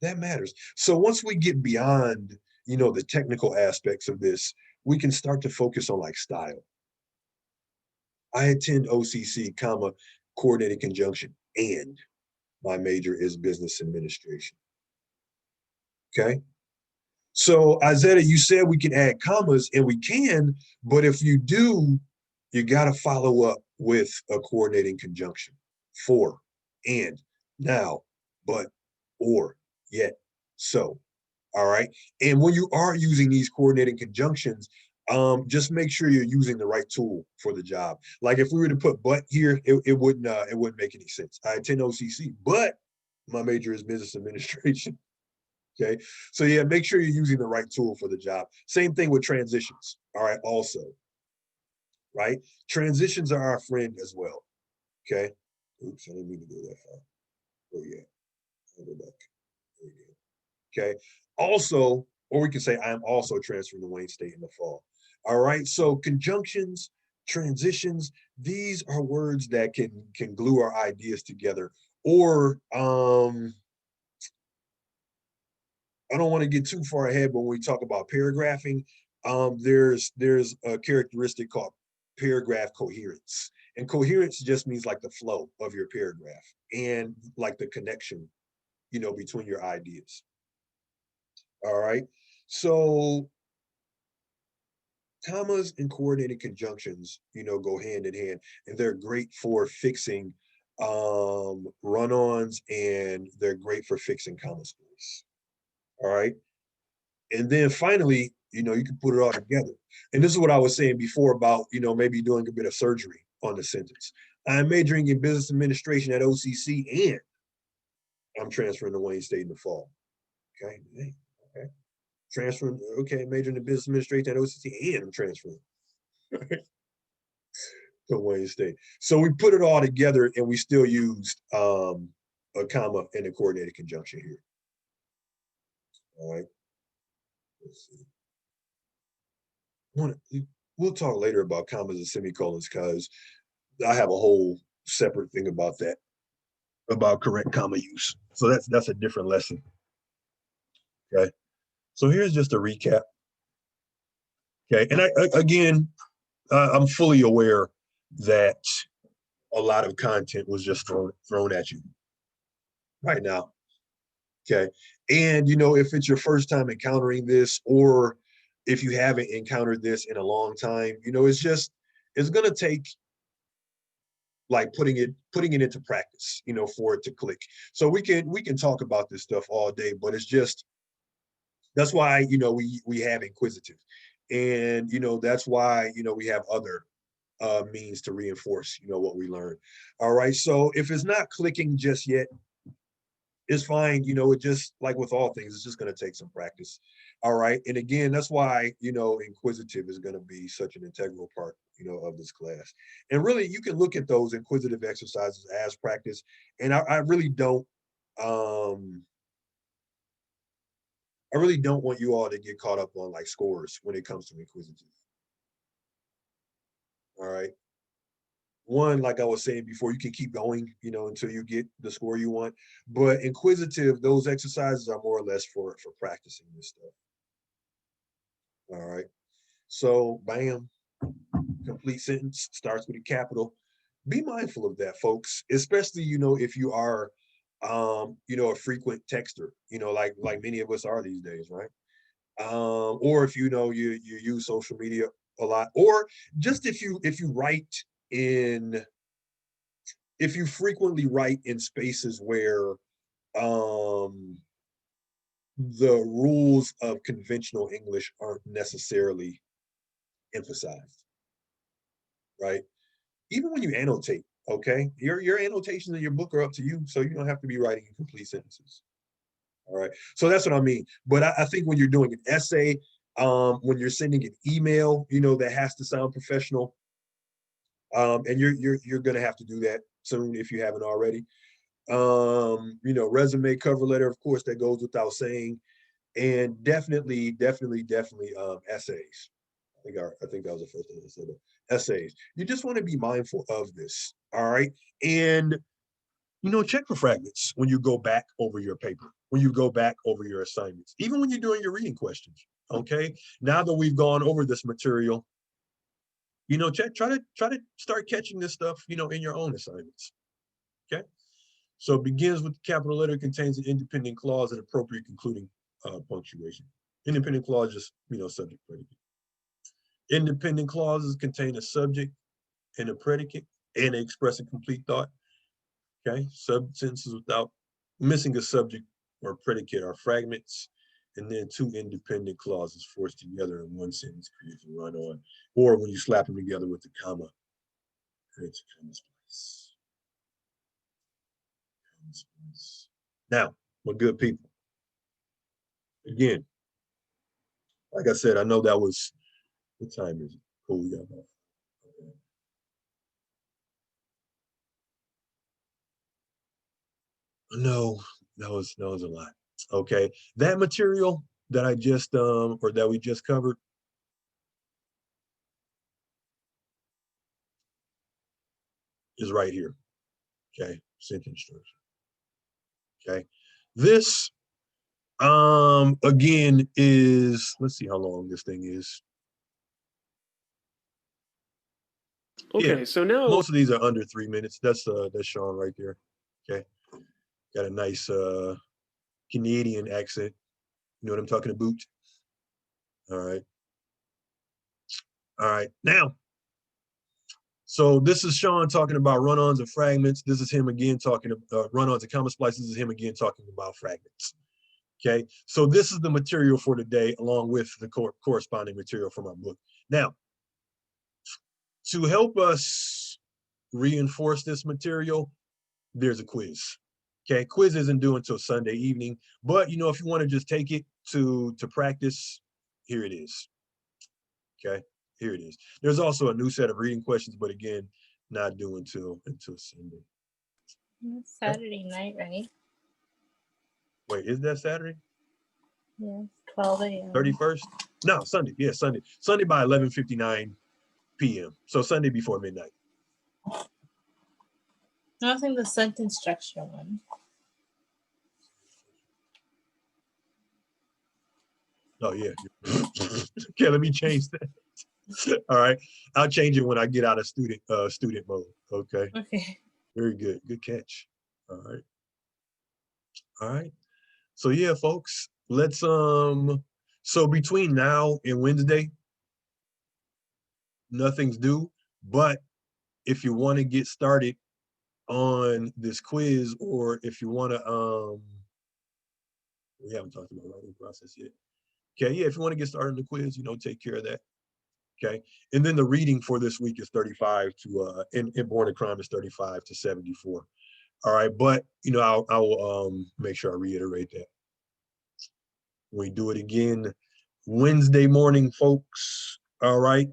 That matters. So once we get beyond, the technical aspects of this, we can start to focus on like style. I attend OCC, coordinated conjunction, and my major is business administration. Okay. So Isaiah, you said we can add commas, and we can, but if you do, you got to follow up with a coordinating conjunction. For, and, now, but, or, yet, so. All right. And when you are using these coordinating conjunctions, just make sure you're using the right tool for the job. Like if we were to put but here, it wouldn't make any sense. I attend OCC, but my major is business administration. Okay. So yeah, make sure you're using the right tool for the job. Same thing with transitions. All right. Also, right? Transitions are our friend as well. Okay. Oops, I didn't mean to go that far. Oh yeah. I'll go back. There we go. Okay. Also, or we can say I am also transferring to Wayne State in the fall. All right. So conjunctions, transitions, these are words that can glue our ideas together. Or I don't want to get too far ahead, but when we talk about paragraphing, there's a characteristic called paragraph coherence. And coherence just means like the flow of your paragraph and like the connection, between your ideas. All right. So commas and coordinated conjunctions, go hand in hand, and they're great for fixing run-ons, and they're great for fixing comma splice. All right. And then finally, you can put it all together. And this is what I was saying before about, maybe doing a bit of surgery on the sentence. I'm majoring in business administration at OCC, and I'm transferring to Wayne State in the fall. Okay. Okay. Transferring, okay, majoring in business administration at OCC, and I'm transferring to Wayne State. So we put it all together, and we still used a comma and a coordinated conjunction here. All right. Let's see. We'll talk later about commas and semicolons because I have a whole separate thing about that. about correct comma use. So that's a different lesson. Okay. So here's just a recap. Okay. And I'm fully aware that a lot of content was just thrown at you right now. Okay. And, if it's your first time encountering this, or if you haven't encountered this in a long time, it's going to take like putting it into practice, for it to click. So we can talk about this stuff all day, but that's why, we have inquisitive, and, that's why, we have other means to reinforce, what we learn. All right. So if it's not clicking just yet, it's fine. It just, like with all things, it's just going to take some practice. All right. And again, that's why, inquisitive is going to be such an integral part, of this class. And really, you can look at those inquisitive exercises as practice. And I really don't want you all to get caught up on like scores when it comes to inquisitive. All right. One, like I was saying before, you can keep going, until you get the score you want. But inquisitive, those exercises are more or less for practicing this stuff. All right. So, bam, complete sentence starts with a capital. Be mindful of that, folks, especially, if you are, a frequent texter, like many of us are these days, right? Or if you use social media a lot, or just if you frequently write in spaces where the rules of conventional English aren't necessarily emphasized, right? Even when you annotate, okay, your annotations in your book are up to you, so you don't have to be writing in complete sentences. All right, so that's what I mean. But I think when you're doing an essay, when you're sending an email, that has to sound professional, and you're gonna have to do that soon if you haven't already. Resume, cover letter, of course, that goes without saying, and definitely essays. I think that was the first thing I said. Essays. You just want to be mindful of this. All right, and check for fragments when you go back over your paper, when you go back over your assignments, even when you're doing your reading questions. Okay, now that we've gone over this material, try to start catching this stuff, in your own assignments. Okay, so it begins with the capital letter, contains an independent clause and appropriate concluding punctuation. Independent clause, just subject predicate. Independent clauses contain a subject and a predicate, and they express a complete thought. Okay, sentences without missing a subject or predicate are fragments, and then two independent clauses forced together in one sentence creates a run-on, or when you slap them together with the comma, creates a comma splice. Now, my good people, again, like I said, I know that was, what time is it? Cool, we got about. Okay. No, that was a lot. Okay, that material that I just or that we just covered is right here. Okay, sentence structure. Okay, this again is, let's see how long this thing is. Okay, yeah, so now most of these are under 3 minutes. That's Sean right there. Okay, got a nice Canadian accent. You know what I'm talking about? All right. All right. Now, so this is Sean talking about run-ons and fragments. This is him again talking about run-ons and comma splices. This is him again talking about fragments. Okay. So this is the material for today, along with the corresponding material from our book. Now, to help us reinforce this material, there's a quiz. Okay, quiz isn't due until Sunday evening, but if you want to just take it to practice, here it is. Okay, here it is. There's also a new set of reading questions, but again, not due until Sunday. It's Saturday night, right? Wait, is that Saturday? Yes, 12 a.m. 31st? No, Sunday. Yeah, Sunday. Sunday by 11:59 p.m. So Sunday before midnight. I think the sentence structure one. Oh yeah. Okay, let me change that. All right, I'll change it when I get out of student mode. Okay, Okay. very good. Good catch. All right. All right. So yeah, folks, let's so between now and Wednesday, nothing's due, but if you want to get started on this quiz, or if you want to we haven't talked about writing process yet. Okay, yeah, if you want to get started on the quiz, you know, take care of that. Okay, and then the reading for this week is 35 to in Born in Crime is 35 to 74. All right, but you know, I will make sure I reiterate that. We do it again Wednesday morning, folks. All right,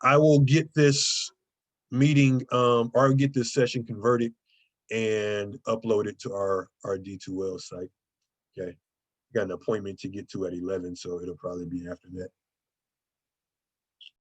I will get this meeting or I'll get this session converted and upload it to our D2L site. Okay, got an appointment to get to at 11, so it'll probably be after that.